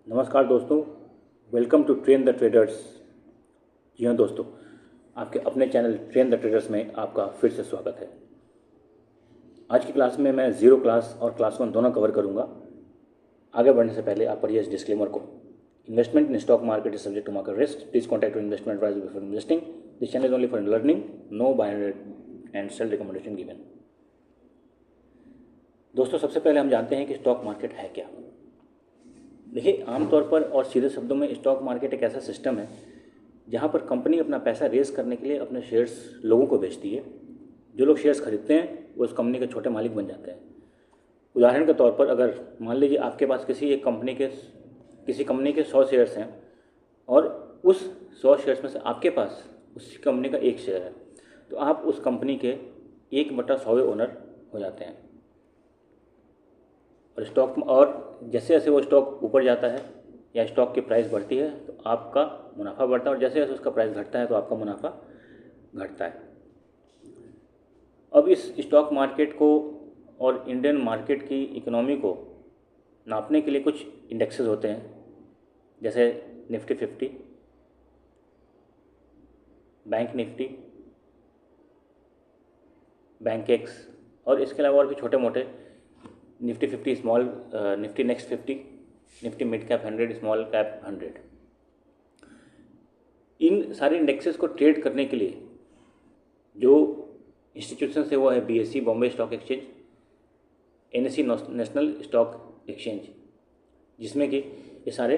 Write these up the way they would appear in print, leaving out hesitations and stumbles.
नमस्कार दोस्तों, welcome to train the traders. जी हाँ दोस्तों, आपके अपने चैनल ट्रेन द ट्रेडर्स में आपका फिर से स्वागत है। आज की क्लास में मैं जीरो क्लास और क्लास वन दोनों कवर करूँगा। आगे बढ़ने से पहले आप पढ़िए इस डिस्क्लेमर को। Investment in stock market is subject to market risk. Please contact investment advisor before investing. This channel is only for learning, no buy and sell recommendation given. दोस्तों, सबसे पहले हम जानते हैं कि स्टॉक मार्केट है क्या। देखिए, आमतौर पर और सीधे शब्दों में स्टॉक मार्केट एक ऐसा सिस्टम है जहाँ पर कंपनी अपना पैसा रेज करने के लिए अपने शेयर्स लोगों को बेचती है। जो लोग शेयर्स खरीदते हैं वो उस कंपनी के छोटे मालिक बन जाते हैं। उदाहरण के तौर पर, अगर मान लीजिए आपके पास किसी कंपनी के 100 शेयर्स हैं और उस 100 शेयर्स में से आपके पास उसी कंपनी का एक शेयर है, तो आप उस कंपनी के 1/100वें ओनर हो जाते हैं। और जैसे जैसे वो स्टॉक ऊपर जाता है या स्टॉक की प्राइस बढ़ती है तो आपका मुनाफा बढ़ता है, और जैसे जैसे उसका प्राइस घटता है तो आपका मुनाफा घटता है। अब इस स्टॉक मार्केट को और इंडियन मार्केट की इकोनॉमी को नापने के लिए कुछ इंडेक्सेस होते हैं, जैसे Nifty 50, bank Nifty, bank x, और इसके अलावा और भी छोटे मोटे Nifty 50 small, Nifty next 50, Nifty mid cap 100, small cap 100। इन सारे इंडेक्सेस को ट्रेड करने के लिए जो इंस्टीट्यूशन है वो है BSE Bombay stock exchange, NSE national stock exchange, जिसमें कि ये सारे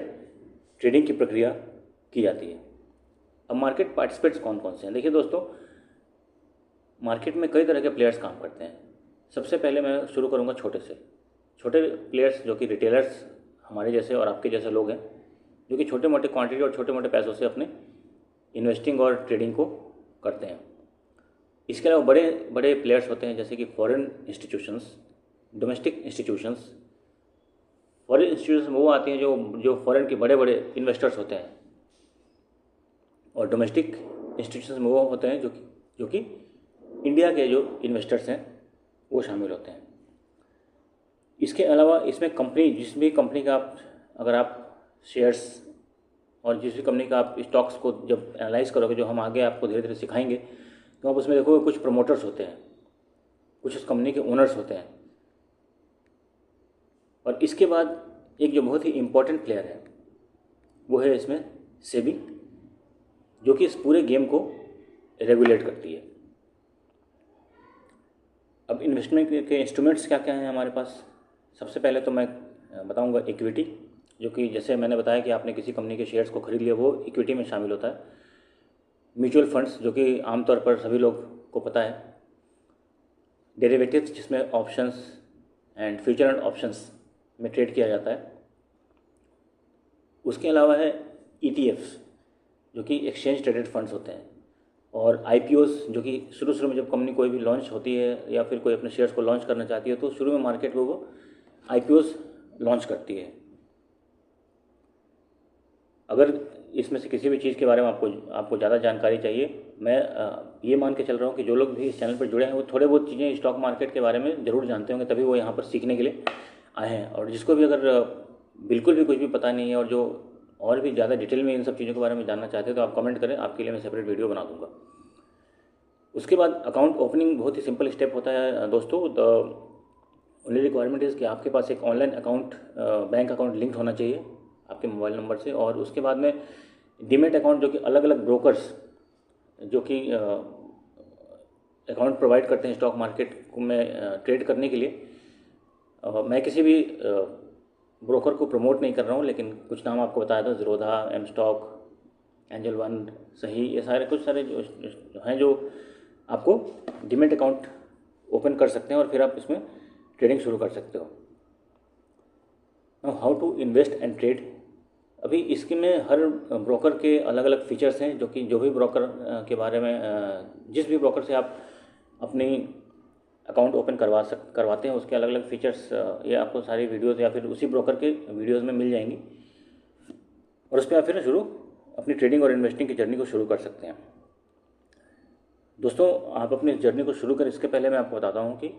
ट्रेडिंग की प्रक्रिया की जाती है। अब मार्केट पार्टिसिपेंट्स कौन कौन से हैं? देखिए दोस्तों, मार्केट में कई तरह के प्लेयर्स काम करते हैं। सबसे पहले मैं शुरू करूंगा छोटे से। छोटे प्लेयर्स जो कि रिटेलर्स, हमारे जैसे और आपके जैसे लोग हैं, जो कि छोटे मोटे क्वांटिटी और छोटे मोटे पैसों से अपने इन्वेस्टिंग और ट्रेडिंग को करते हैं। इसके अलावा बड़े बड़े प्लेयर्स होते हैं, जैसे कि foreign institutions, domestic institutions. Foreign institutions वो आती हैं जो फॉरेन के बड़े बड़े इन्वेस्टर्स होते हैं, और डोमेस्टिक इंस्टीट्यूशंस में वो होते हैं जो कि इंडिया के जो इन्वेस्टर्स हैं वो शामिल होते हैं। इसके अलावा इसमें जिस भी कंपनी का अगर आप शेयर्स और जिस भी कंपनी का आप स्टॉक्स को जब एनालाइज करोगे, जो हम आगे आपको धीरे धीरे सिखाएंगे, तो आप उसमें देखोगे कुछ प्रमोटर्स होते हैं, कुछ उस कंपनी के ओनर्स होते हैं। और इसके बाद एक जो बहुत ही इम्पोर्टेंट प्लेयर है वो है इसमें सेबी, जो कि इस पूरे गेम को रेगुलेट करती है। अब इन्वेस्टमेंट के इंस्ट्रूमेंट्स क्या क्या हैं हमारे पास? सबसे पहले तो मैं बताऊंगा इक्विटी, जो कि जैसे मैंने बताया कि आपने किसी कंपनी के शेयर्स को खरीद लिया, वो इक्विटी में शामिल होता है। म्यूचुअल फंड्स, जो कि आमतौर पर सभी लोग को पता है। डेरिवेटिव्स, जिसमें options and future and options में ट्रेड किया जाता है। उसके अलावा है ETFs, जो कि एक्सचेंज ट्रेडेड फंड्स होते हैं। और IPOs, जो कि शुरू में जब कंपनी कोई भी लॉन्च होती है या फिर कोई अपने शेयर्स को लॉन्च करना चाहती है, तो शुरू में मार्केट में वो IPOs लॉन्च करती है। अगर इसमें से किसी भी चीज़ के बारे में आपको ज़्यादा जानकारी चाहिए, मैं ये मान के चल रहा हूँ कि जो लोग भी इस चैनल पर जुड़े हैं वो थोड़े बहुत चीज़ें स्टॉक मार्केट के बारे में ज़रूर जानते होंगे, तभी वो यहाँ पर सीखने के लिए आए हैं। और जिसको भी अगर बिल्कुल भी कुछ भी पता नहीं है और जो और भी ज़्यादा डिटेल में इन सब चीज़ों के बारे में जानना चाहते हैं, तो आप कमेंट करें, आपके लिए मैं सेपरेट वीडियो बना दूँगा। उसके बाद अकाउंट ओपनिंग बहुत ही सिंपल स्टेप होता है दोस्तों। द ओनली रिक्वायरमेंट इज़ कि आपके पास एक online account, bank account link होना चाहिए आपके मोबाइल नंबर से। और उसके बाद में डीमेट अकाउंट, जो कि अलग अलग ब्रोकर्स जो कि अकाउंट प्रोवाइड करते हैं स्टॉक मार्केट में ट्रेड करने के लिए। मैं किसी भी ब्रोकर को प्रमोट नहीं कर रहा हूँ, लेकिन कुछ नाम आपको बताया था, Zerodha, M Stock, Angel One, सही, ये कुछ सारे जो हैं जो आपको डीमेट अकाउंट ओपन कर सकते हैं और फिर आप इसमें ट्रेडिंग शुरू कर सकते हो। How to invest and trade. अभी इसके में हर ब्रोकर के अलग अलग फीचर्स हैं, जो कि जो भी ब्रोकर के बारे में जिस भी ब्रोकर से आप अपनी अकाउंट ओपन करवाते हैं, उसके अलग अलग फीचर्स ये आपको सारी वीडियोज़ या फिर उसी ब्रोकर के वीडियोज़ में मिल जाएंगी, और उस पर आप फिर अपनी ट्रेडिंग और इन्वेस्टिंग की जर्नी को शुरू कर सकते हैं। दोस्तों, आप अपनी जर्नी को शुरू करें इसके पहले मैं आपको बताता हूँ कि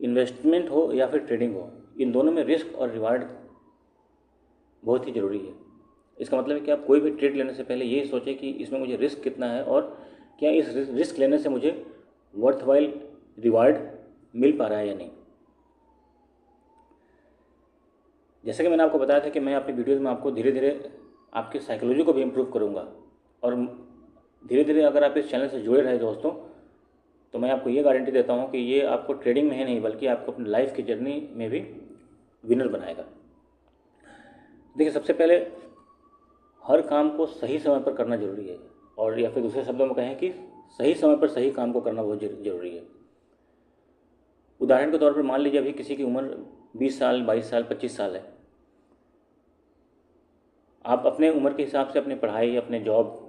इन्वेस्टमेंट हो या फिर ट्रेडिंग हो, इन दोनों में रिस्क और रिवार्ड बहुत ही ज़रूरी है। इसका मतलब है कि आप कोई भी ट्रेड लेने से पहले ये सोचें कि इसमें मुझे रिस्क कितना है और क्या इस रिस्क लेने से मुझे वर्थवाइल रिवार्ड मिल पा रहा है या नहीं। जैसा कि मैंने आपको बताया था कि मैं अपनी वीडियोज़ में आपको धीरे धीरे आपकी साइकोलॉजी को भी इम्प्रूव करूँगा, और धीरे धीरे अगर आप इस चैनल से जुड़े रहे दोस्तों, तो मैं आपको ये गारंटी देता हूँ कि ये आपको ट्रेडिंग में ही नहीं बल्कि आपको अपनी लाइफ की जर्नी में भी विनर बनाएगा। देखिए, सबसे पहले हर काम को सही समय पर करना जरूरी है, और या फिर दूसरे शब्दों में कहें कि सही समय पर सही काम को करना बहुत जरूरी है। उदाहरण के तौर पर मान लीजिए अभी किसी की उम्र 20 साल, 22 साल, 25 साल है। आप अपने उम्र के हिसाब से अपनी पढ़ाई, अपने जॉब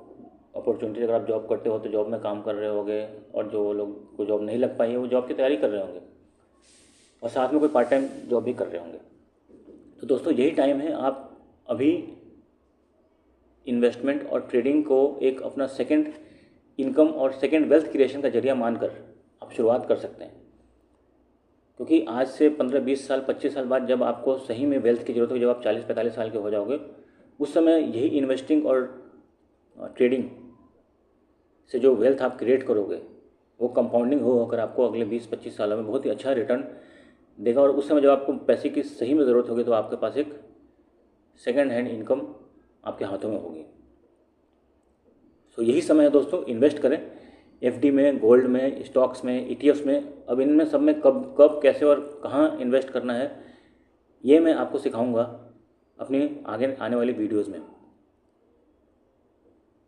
अपॉर्चुनिटी, अगर आप जॉब करते हो तो जॉब में काम कर रहे होंगे, और जो लोग को जॉब नहीं लग पाई है वो जॉब की तैयारी कर रहे होंगे, और साथ में कोई पार्ट टाइम जॉब भी कर रहे होंगे। तो दोस्तों यही टाइम है, आप अभी इन्वेस्टमेंट और ट्रेडिंग को एक अपना सेकंड इनकम और सेकंड वेल्थ क्रिएशन का जरिया मानकर आप शुरुआत कर सकते हैं। क्योंकि आज से 15-20 साल, 25 साल बाद जब आपको सही में वेल्थ की ज़रूरत होगी, जब आप 40-45 साल के हो जाओगे, उस समय यही इन्वेस्टिंग और ट्रेडिंग से जो वेल्थ आप क्रिएट करोगे वो कंपाउंडिंग होकर आपको अगले 20-25 सालों में बहुत ही अच्छा रिटर्न देगा। और उस समय जब आपको पैसे की सही में ज़रूरत होगी तो आपके पास एक सेकंड हैंड इनकम आपके हाथों में होगी। तो यही समय है दोस्तों, इन्वेस्ट करें एफडी में, गोल्ड में, स्टॉक्स में, ईटीएफ्स में। अब इनमें सब में कब कब कैसे और कहाँ इन्वेस्ट करना है ये मैं आपको सिखाऊंगा अपनी आगे आने वाली वीडियोज़ में।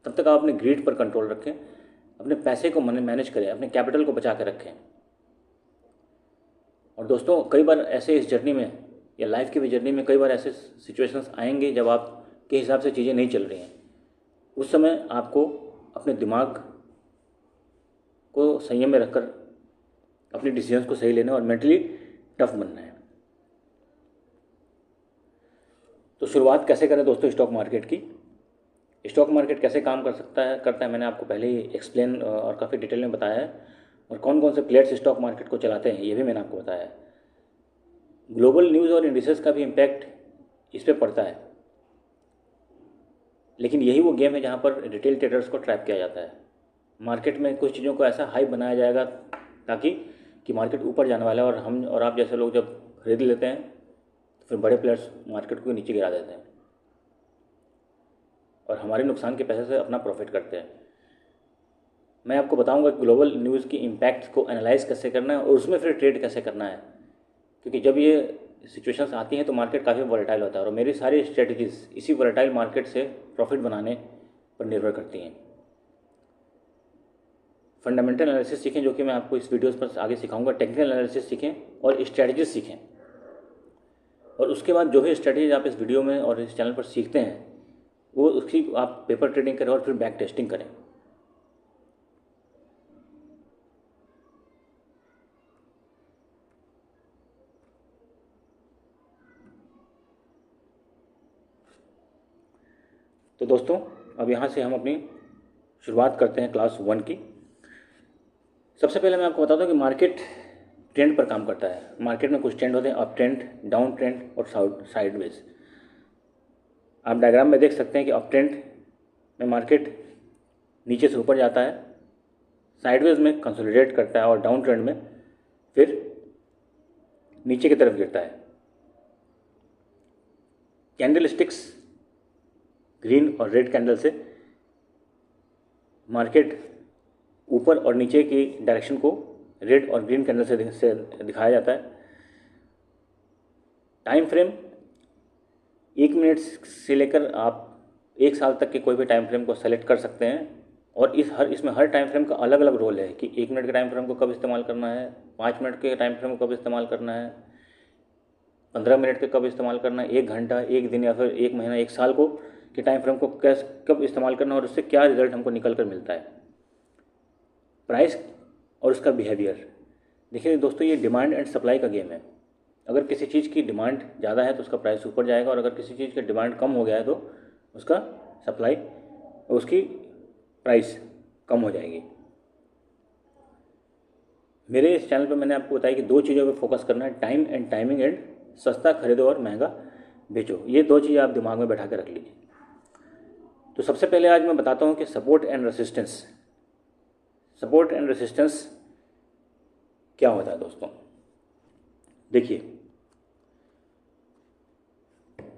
तब तक आप अपने ग्रीड पर कंट्रोल रखें, अपने पैसे को मैनेज करें, अपने कैपिटल को बचा कर रखें। और दोस्तों कई बार ऐसे इस जर्नी में या लाइफ की भी जर्नी में कई बार ऐसे सिचुएशंस आएंगे जब आपके हिसाब से चीज़ें नहीं चल रही हैं। उस समय आपको अपने दिमाग को संयम में रखकर अपने डिसीजंस को सही लेना और मेंटली टफ बनना है। तो शुरुआत कैसे करें दोस्तों स्टॉक मार्केट की? स्टॉक मार्केट कैसे काम करता है मैंने आपको पहले ही एक्सप्लेन और काफ़ी डिटेल में बताया है, और कौन कौन से प्लेयर्स स्टॉक मार्केट को चलाते हैं ये भी मैंने आपको बताया है। ग्लोबल न्यूज़ और इंडिसेस का भी इम्पैक्ट इस पर पड़ता है, लेकिन यही वो गेम है जहाँ पर रिटेल ट्रेडर्स को ट्रैप किया जाता है। मार्केट में कुछ चीज़ों को ऐसा हाइप बनाया जाएगा ताकि कि मार्केट ऊपर जाने वाला है, और हम और आप जैसे लोग जब खरीद लेते हैं तो फिर बड़े प्लेयर्स मार्केट को नीचे गिरा देते हैं और हमारे नुकसान के पैसे से अपना प्रॉफिट करते हैं। मैं आपको बताऊंगा कि ग्लोबल न्यूज़ की इम्पैक्ट को एनालाइज कैसे करना है और उसमें फिर ट्रेड कैसे करना है, क्योंकि जब ये सिचुएशंस आती हैं तो मार्केट काफ़ी वॉलेटाइल होता है, और मेरी सारी स्ट्रेटजीज इसी वॉलेटाइल मार्केट से प्रॉफिट बनाने पर निर्भर करती हैं। फंडामेंटल एनालिसिस सीखें, जो कि मैं आपको इस वीडियोस पर आगे सिखाऊंगा। टेक्निकल एनालिसिस सीखें और स्ट्रेटजीज सीखें, और उसके बाद जो भी स्ट्रेटजीज आप इस वीडियो में और इस चैनल पर सीखते हैं वो उसकी आप पेपर ट्रेडिंग करें और फिर बैक टेस्टिंग करें। तो दोस्तों अब यहाँ से हम अपनी शुरुआत करते हैं क्लास 1 की। सबसे पहले मैं आपको बताता हूँ कि मार्केट ट्रेंड पर काम करता है। मार्केट में कुछ ट्रेंड होते हैं, अप ट्रेंड, डाउन ट्रेंड और साइडवेज। आप डायग्राम में देख सकते हैं कि अप ट्रेंड में मार्केट नीचे से ऊपर जाता है, साइडवेज में कंसोलिडेट करता है और डाउन ट्रेंड में फिर नीचे की तरफ गिरता है। कैंडल स्टिक्स ग्रीन और रेड कैंडल से मार्केट ऊपर और नीचे की डायरेक्शन को रेड और ग्रीन कैंडल से दिखाया जाता है। टाइम फ्रेम 1 मिनट से लेकर आप 1 साल तक के कोई भी टाइम फ्रेम को सेलेक्ट कर सकते हैं, और इसमें हर टाइम फ्रेम का अलग अलग रोल है कि 1 मिनट के टाइम फ्रेम को कब इस्तेमाल करना है, 5 मिनट के टाइम फ्रेम को कब इस्तेमाल करना है, 15 मिनट के कब इस्तेमाल करना है, 1 घंटा, 1 दिन या फिर 1 महीना, 1 साल को के टाइम फ्रेम को कब इस्तेमाल करना है, और उससे क्या रिजल्ट हमको निकल कर मिलता है। प्राइस और उसका बिहेवियर। देखिए दोस्तों, ये डिमांड एंड सप्लाई का गेम है। अगर किसी चीज़ की डिमांड ज़्यादा है तो उसका प्राइस ऊपर जाएगा, और अगर किसी चीज़ की डिमांड कम हो गया है तो उसका सप्लाई, उसकी प्राइस कम हो जाएगी। मेरे इस चैनल पर मैंने आपको बताया कि 2 चीज़ों पर फोकस करना है, टाइम एंड टाइमिंग एंड सस्ता खरीदो और महंगा बेचो। ये दो चीज़ आप दिमाग में बैठा के रख लीजिए। तो सबसे पहले आज मैं बताता हूँ कि support and resistance. Support and resistance क्या होता है दोस्तों। देखिए,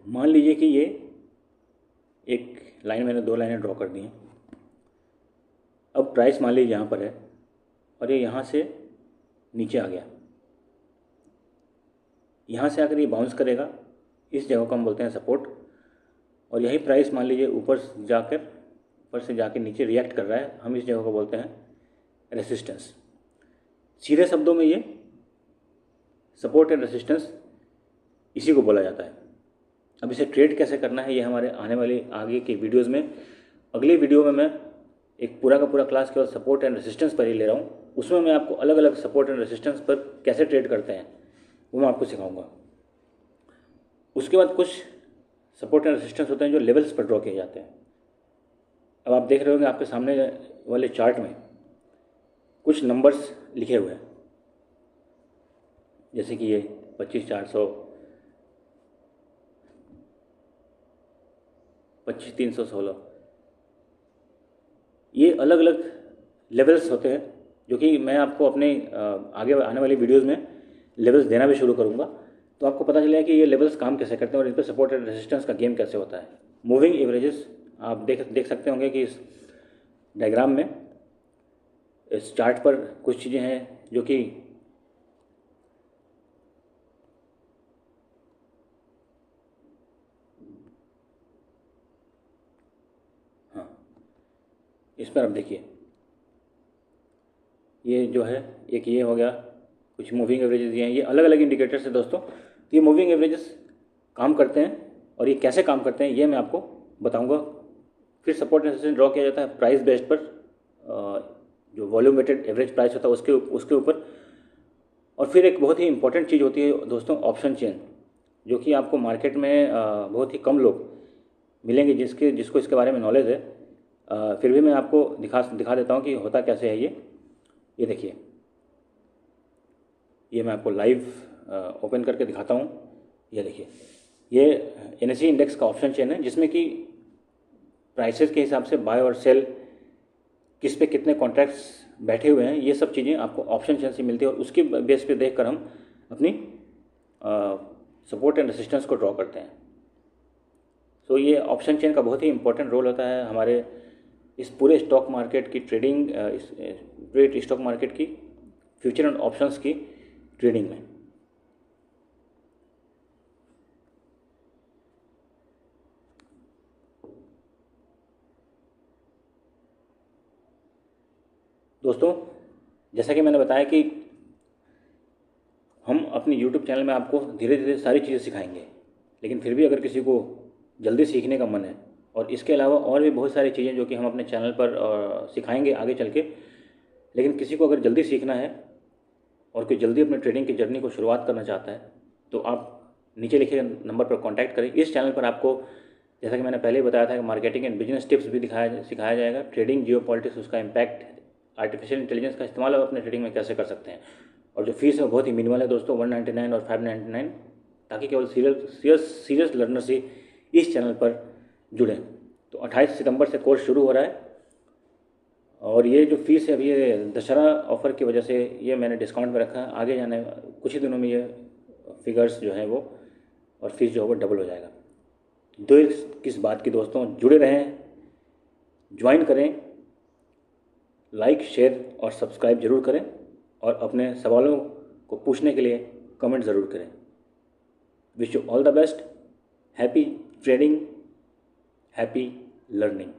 मान लीजिए कि ये एक लाइन, मैंने 2 लाइनें ड्रॉ कर दी हैं। अब प्राइस मान लीजिए यहाँ पर है और ये यहाँ से नीचे आ गया। यहाँ से आकर ये बाउंस करेगा, इस जगह को हम बोलते हैं सपोर्ट। और यही प्राइस मान लीजिए ऊपर से जाकर नीचे रिएक्ट कर रहा है, हम इस जगह को बोलते हैं रेसिस्टेंस। सीधे शब्दों में ये सपोर्ट एंड रेसिस्टेंस इसी को बोला जाता है। अब इसे ट्रेड कैसे करना है, ये हमारे आने वाली आगे के वीडियोज़ में, अगले वीडियो में मैं एक पूरा का पूरा क्लास केवल सपोर्ट एंड रेसिस्टेंस पर ही ले रहा हूँ। उसमें मैं आपको अलग अलग सपोर्ट एंड रेसिस्टेंस पर कैसे ट्रेड करते हैं वो मैं आपको सिखाऊंगा। उसके बाद कुछ सपोर्ट एंड रेसिस्टेंस होते हैं जो लेवल्स पर ड्रॉ किए जाते हैं। अब आप देख रहे होंगे आपके सामने वाले चार्ट में कुछ नंबर्स लिखे हुए हैं, जैसे कि ये 25,400, 25,316, ये अलग अलग लेवल्स होते हैं जो कि मैं आपको अपने आगे आने वाली वीडियोज़ में लेवल्स देना भी शुरू करूँगा। तो आपको पता चलेगा कि ये लेवल्स काम कैसे करते हैं और इन पर सपोर्ट एंड रेजिस्टेंस का गेम कैसे होता है। मूविंग एवरेजेस आप देख सकते होंगे कि इस डायग्राम में, इस चार्ट पर कुछ चीज़ें हैं जो कि इस पर आप देखिए, ये जो है एक ये हो गया, कुछ मूविंग एवरेजेस ये हैं, ये अलग अलग इंडिकेटर्स है दोस्तों। तो ये मूविंग एवरेजेस काम करते हैं और ये कैसे काम करते हैं ये मैं आपको बताऊंगा। फिर सपोर्ट एंड रेजिस्टेंस ड्रॉ किया जाता है प्राइस बेस्ड पर, जो वॉल्यूम वेटेड एवरेज प्राइस होता है उसके ऊपर। और फिर एक बहुत ही इंपॉर्टेंट चीज़ होती है दोस्तों, ऑप्शन चेन, जो कि आपको मार्केट में बहुत ही कम लोग मिलेंगे जिसको इसके बारे में नॉलेज है। फिर भी मैं आपको दिखा देता हूँ कि होता कैसे है ये देखिए, ये मैं आपको लाइव ओपन करके दिखाता हूँ। ये देखिए, ये NSE इंडेक्स का ऑप्शन चेन है जिसमें कि प्राइसेस के हिसाब से बाय और सेल, किस पे कितने कॉन्ट्रैक्ट्स बैठे हुए हैं, ये सब चीज़ें आपको ऑप्शन चेन से मिलती है और उसके बेस पे देखकर हम अपनी सपोर्ट एंड रेजिस्टेंस को ड्रॉ करते हैं। तो ये ऑप्शन चेन का बहुत ही इंपॉर्टेंट रोल होता है हमारे इस पूरे स्टॉक मार्केट की ट्रेडिंग, इस पूरे स्टॉक मार्केट की फ्यूचर एंड ऑप्शंस की ट्रेडिंग में। दोस्तों, जैसा कि मैंने बताया कि हम अपनी YouTube चैनल में आपको धीरे धीरे सारी चीज़ें सिखाएंगे, लेकिन फिर भी अगर किसी को जल्दी सीखने का मन है, और इसके अलावा और भी बहुत सारी चीज़ें जो कि हम अपने चैनल पर सिखाएंगे आगे चल के, लेकिन किसी को अगर जल्दी सीखना है और कोई जल्दी अपने ट्रेडिंग की जर्नी को शुरुआत करना चाहता है तो आप नीचे लिखे नंबर पर कांटेक्ट करें। इस चैनल पर आपको, जैसा कि मैंने पहले ही बताया था, कि मार्केटिंग एंड बिजनेस टिप्स भी सिखाया जाएगा, ट्रेडिंग, जियोपॉलिटिक्स, उसका इम्पैक्ट, आर्टिफिशियल इंटेलिजेंस का इस्तेमाल आप अपने ट्रेडिंग में कैसे कर सकते हैं। और जो फीस है वो बहुत ही मिनिमल है दोस्तों, 199 और 599, ताकि केवल सीरियस लर्नर्स ही इस चैनल पर जुड़ें। तो 28 सितंबर से कोर्स शुरू हो रहा है और ये जो फीस है अभी ये दशहरा ऑफ़र की वजह से ये मैंने डिस्काउंट में रखा है। आगे जाने कुछ ही दिनों में ये फिगर्स जो हैं वो और फीस जो है वो डबल हो जाएगा। देर किस बात की दोस्तों, जुड़े रहें, ज्वाइन करें, लाइक, शेयर और सब्सक्राइब जरूर करें और अपने सवालों को पूछने के लिए कमेंट ज़रूर करें। Wish you all the best, happy trading, happy learning.